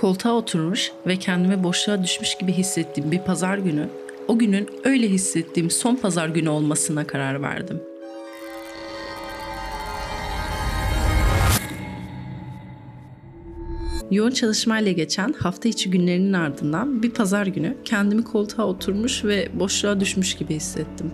Koltuğa oturmuş ve kendimi boşluğa düşmüş gibi hissettiğim bir pazar günü, o günün öyle hissettiğim son pazar günü olmasına karar verdim. Yoğun çalışmayla geçen hafta içi günlerinin ardından bir pazar günü kendimi koltuğa oturmuş ve boşluğa düşmüş gibi hissettim.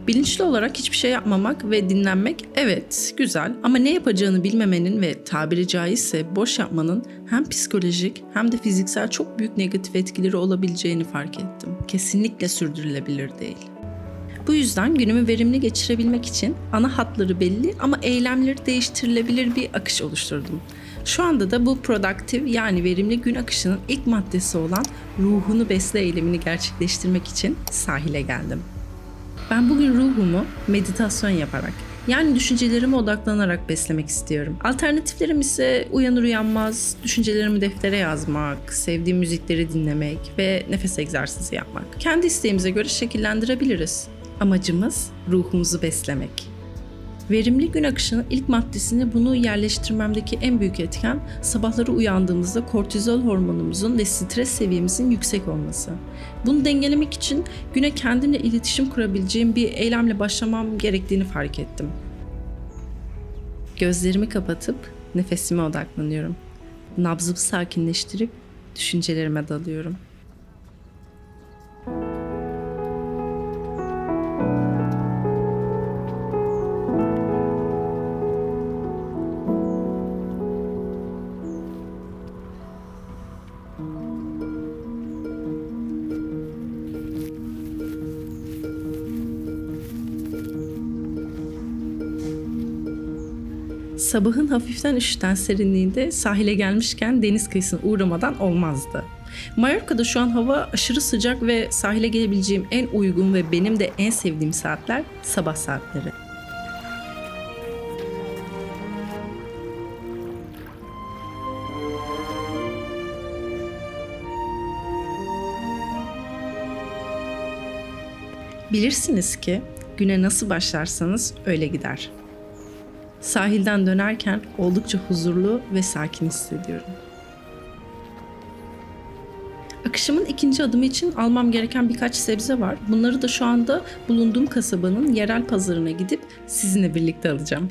Bilinçli olarak hiçbir şey yapmamak ve dinlenmek evet güzel ama ne yapacağını bilmemenin ve tabiri caizse boş yapmanın hem psikolojik hem de fiziksel çok büyük negatif etkileri olabileceğini fark ettim. Kesinlikle sürdürülebilir değil. Bu yüzden günümü verimli geçirebilmek için ana hatları belli ama eylemleri değiştirilebilir bir akış oluşturdum. Şu anda da bu productive yani verimli gün akışının ilk maddesi olan ruhunu besle eylemini gerçekleştirmek için sahile geldim. Ben bugün ruhumu meditasyon yaparak, yani düşüncelerime odaklanarak beslemek istiyorum. Alternatiflerim ise uyanır uyanmaz düşüncelerimi deftere yazmak, sevdiğim müzikleri dinlemek ve nefes egzersizi yapmak. Kendi isteğimize göre şekillendirebiliriz. Amacımız ruhumuzu beslemek. Verimli gün akışının ilk maddesini bunu yerleştirmemdeki en büyük etken sabahları uyandığımızda kortizol hormonumuzun ve stres seviyemizin yüksek olması. Bunu dengelemek için güne kendimle iletişim kurabileceğim bir eylemle başlamam gerektiğini fark ettim. Gözlerimi kapatıp nefesime odaklanıyorum. Nabzımı sakinleştirip düşüncelerime dalıyorum. Sabahın hafiften üşüten serinliğinde sahile gelmişken deniz kıyısına uğramadan olmazdı. Mallorca'da şu an hava aşırı sıcak ve sahile gelebileceğim en uygun ve benim de en sevdiğim saatler sabah saatleri. Bilirsiniz ki güne nasıl başlarsanız öyle gider. Sahilden dönerken oldukça huzurlu ve sakin hissediyorum. Akışımın ikinci adımı için almam gereken birkaç sebze var. Bunları da şu anda bulunduğum kasabanın yerel pazarına gidip sizinle birlikte alacağım.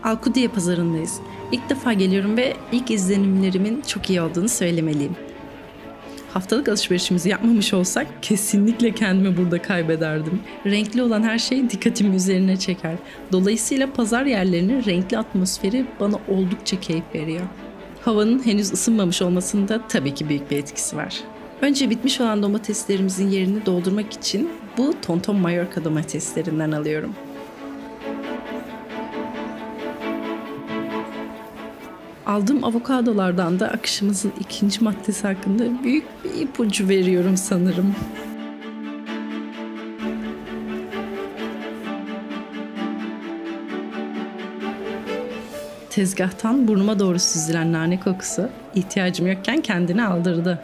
Alcudia pazarındayız. İlk defa geliyorum ve ilk izlenimlerimin çok iyi olduğunu söylemeliyim. Haftalık alışverişimizi yapmamış olsak kesinlikle kendimi burada kaybederdim. Renkli olan her şey dikkatimi üzerine çeker. Dolayısıyla pazar yerlerinin renkli atmosferi bana oldukça keyif veriyor. Havanın henüz ısınmamış olmasında tabii ki büyük bir etkisi var. Önce bitmiş olan domateslerimizin yerini doldurmak için bu Tonton Mallorca domateslerinden alıyorum. Aldığım avokadolardan da akışımızın ikinci maddesi hakkında büyük bir ipucu veriyorum sanırım. Tezgahtan burnuma doğru süzülen nane kokusu ihtiyacım yokken kendini aldırdı.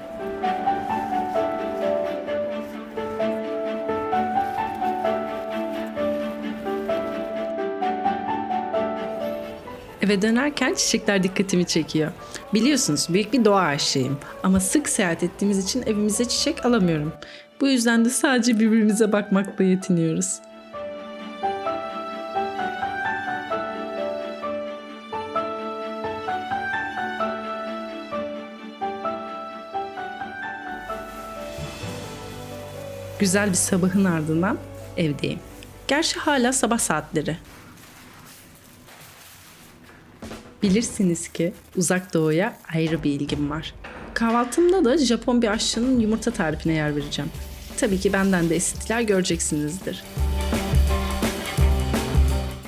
Eve dönerken çiçekler dikkatimi çekiyor. Biliyorsunuz büyük bir doğa aşığıyım ama sık seyahat ettiğimiz için evimize çiçek alamıyorum. Bu yüzden de sadece birbirimize bakmakla yetiniyoruz. Güzel bir sabahın ardından evdeyim. Gerçi hala sabah saatleri. Bilirsiniz ki Uzak Doğu'ya ayrı bir ilgim var. Kahvaltımda da Japon bir aşçının yumurta tarifine yer vereceğim. Tabii ki benden de esintiler göreceksinizdir.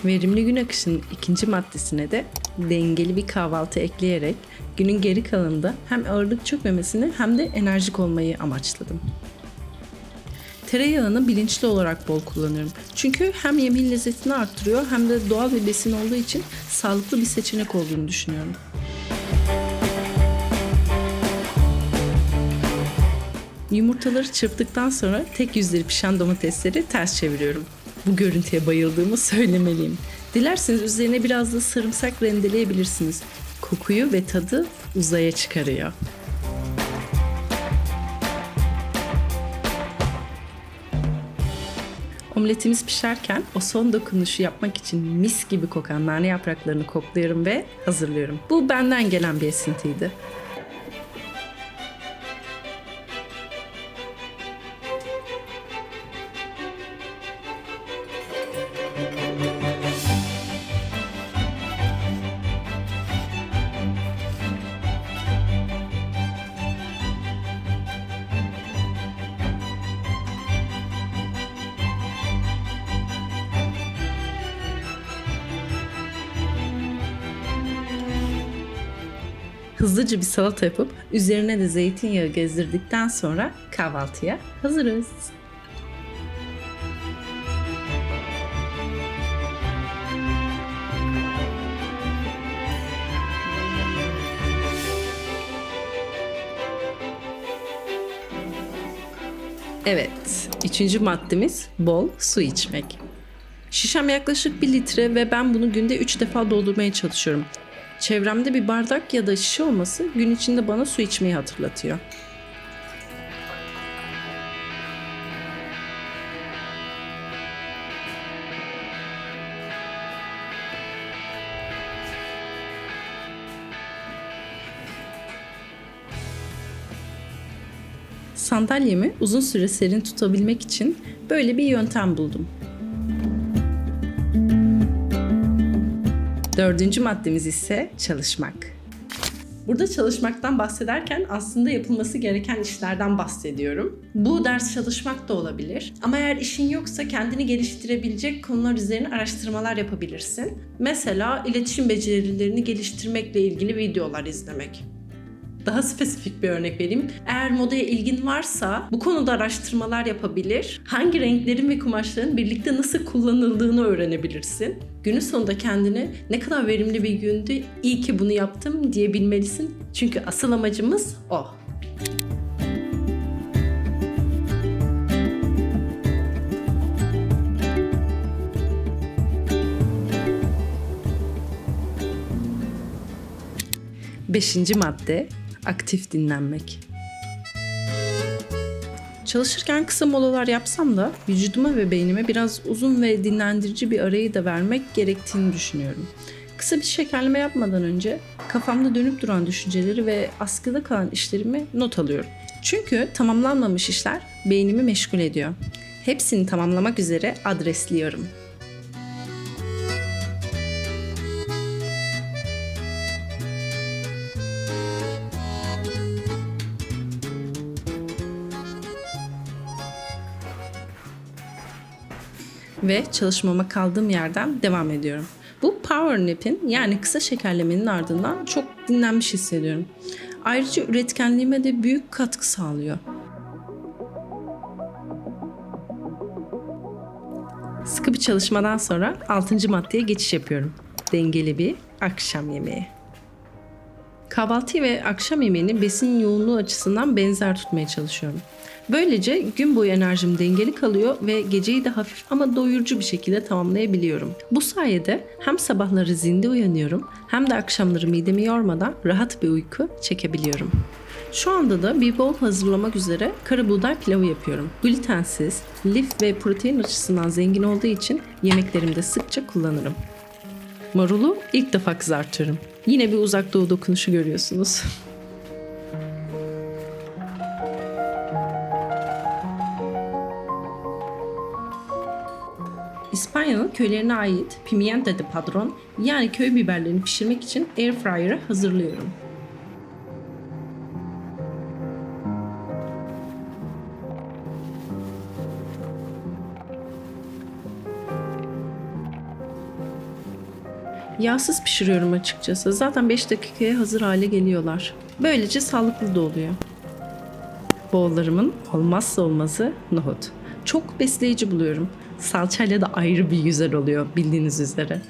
Verimli gün akışının ikinci maddesine de dengeli bir kahvaltı ekleyerek günün geri kalanında hem ağırlık çökmemesini hem de enerjik olmayı amaçladım. Tereyağını bilinçli olarak bol kullanıyorum. Çünkü hem yemeğin lezzetini arttırıyor hem de doğal bir besin olduğu için sağlıklı bir seçenek olduğunu düşünüyorum. Yumurtaları çırptıktan sonra tek yüzleri pişen domatesleri ters çeviriyorum. Bu görüntüye bayıldığımı söylemeliyim. Dilerseniz üzerine biraz da sarımsak rendeleyebilirsiniz. Kokuyu ve tadı uzaya çıkarıyor. Omletimiz pişerken o son dokunuşu yapmak için mis gibi kokan nane yapraklarını kokluyorum ve hazırlıyorum. Bu benden gelen bir esintiydi. Hızlıca bir salata yapıp üzerine de zeytinyağı gezdirdikten sonra kahvaltıya hazırız. Evet, üçüncü maddemiz bol su içmek. Şişem yaklaşık 1 litre ve ben bunu günde 3 defa doldurmaya çalışıyorum. Çevremde bir bardak ya da şişe olması gün içinde bana su içmeyi hatırlatıyor. Sandalyemi uzun süre serin tutabilmek için böyle bir yöntem buldum. Dördüncü maddemiz ise çalışmak. Burada çalışmaktan bahsederken aslında yapılması gereken işlerden bahsediyorum. Bu ders çalışmak da olabilir. Ama eğer işin yoksa kendini geliştirebilecek konular üzerine araştırmalar yapabilirsin. Mesela iletişim becerilerini geliştirmekle ilgili videolar izlemek. Daha spesifik bir örnek vereyim. Eğer modaya ilgin varsa bu konuda araştırmalar yapabilir. Hangi renklerin ve kumaşların birlikte nasıl kullanıldığını öğrenebilirsin. Günün sonunda kendine ne kadar verimli bir gündü, iyi ki bunu yaptım diyebilmelisin. Çünkü asıl amacımız o. Beşinci madde, aktif dinlenmek. Çalışırken kısa molalar yapsam da vücuduma ve beynime biraz uzun ve dinlendirici bir arayı da vermek gerektiğini düşünüyorum. Kısa bir şekerleme yapmadan önce kafamda dönüp duran düşünceleri ve askıda kalan işlerimi not alıyorum. Çünkü tamamlanmamış işler beynimi meşgul ediyor. Hepsini tamamlamak üzere adresliyorum. Ve çalışmama kaldığım yerden devam ediyorum. Bu power nap'in yani kısa şekerlemenin ardından çok dinlenmiş hissediyorum. Ayrıca üretkenliğime de büyük katkı sağlıyor. Sıkı bir çalışmadan sonra 6. maddeye geçiş yapıyorum. Dengeli bir akşam yemeği. Kahvaltı ve akşam yemeğini besin yoğunluğu açısından benzer tutmaya çalışıyorum. Böylece gün boyu enerjim dengeli kalıyor ve geceyi de hafif ama doyurucu bir şekilde tamamlayabiliyorum. Bu sayede hem sabahları zinde uyanıyorum hem de akşamları midemi yormadan rahat bir uyku çekebiliyorum. Şu anda da bir bowl hazırlamak üzere kara buğday pilavı yapıyorum. Glutensiz, lif ve protein açısından zengin olduğu için yemeklerimde sıkça kullanırım. Marulu ilk defa kızartıyorum. Yine bir uzak doğu dokunuşu görüyorsunuz. İspanya'nın köylerine ait pimienta de padrón yani köy biberlerini pişirmek için airfryer'ı hazırlıyorum. Yağsız pişiriyorum açıkçası. Zaten 5 dakikaya hazır hale geliyorlar. Böylece sağlıklı da oluyor. Bowl'larımın olmazsa olmazı nohut. Çok besleyici buluyorum. Salçayla da ayrı bir güzel oluyor bildiğiniz üzere.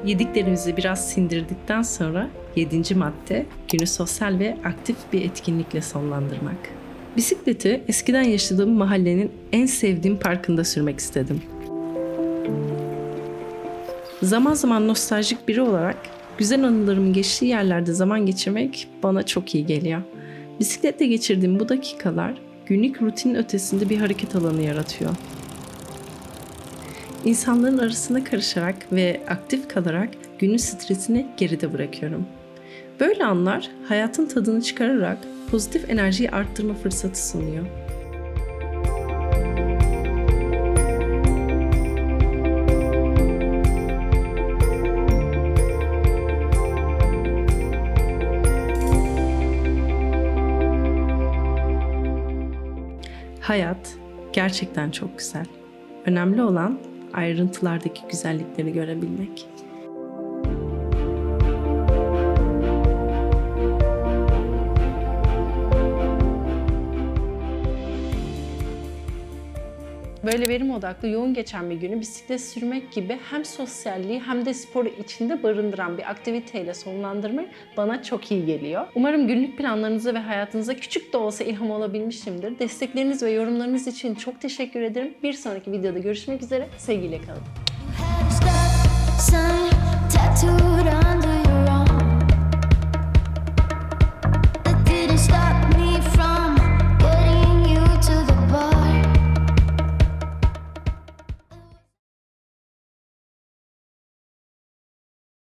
Yediklerimizi biraz sindirdikten sonra 7. madde günü sosyal ve aktif bir etkinlikle sonlandırmak. Bisikleti eskiden yaşadığım mahallenin en sevdiğim parkında sürmek istedim. Zaman zaman nostaljik biri olarak güzel anılarımın geçtiği yerlerde zaman geçirmek bana çok iyi geliyor. Bisikletle geçirdiğim bu dakikalar günlük rutinin ötesinde bir hareket alanı yaratıyor. İnsanların arasına karışarak ve aktif kalarak günün stresini geride bırakıyorum. Böyle anlar hayatın tadını çıkararak pozitif enerjiyi arttırma fırsatı sunuyor. Hayat gerçekten çok güzel. Önemli olan ayrıntılardaki güzellikleri görebilmek. Böyle verim odaklı, yoğun geçen bir günü bisiklet sürmek gibi hem sosyalliği hem de sporu içinde barındıran bir aktiviteyle sonlandırmak bana çok iyi geliyor. Umarım günlük planlarınıza ve hayatınıza küçük de olsa ilham olabilmişimdir. Destekleriniz ve yorumlarınız için çok teşekkür ederim. Bir sonraki videoda görüşmek üzere. Sevgiyle kalın.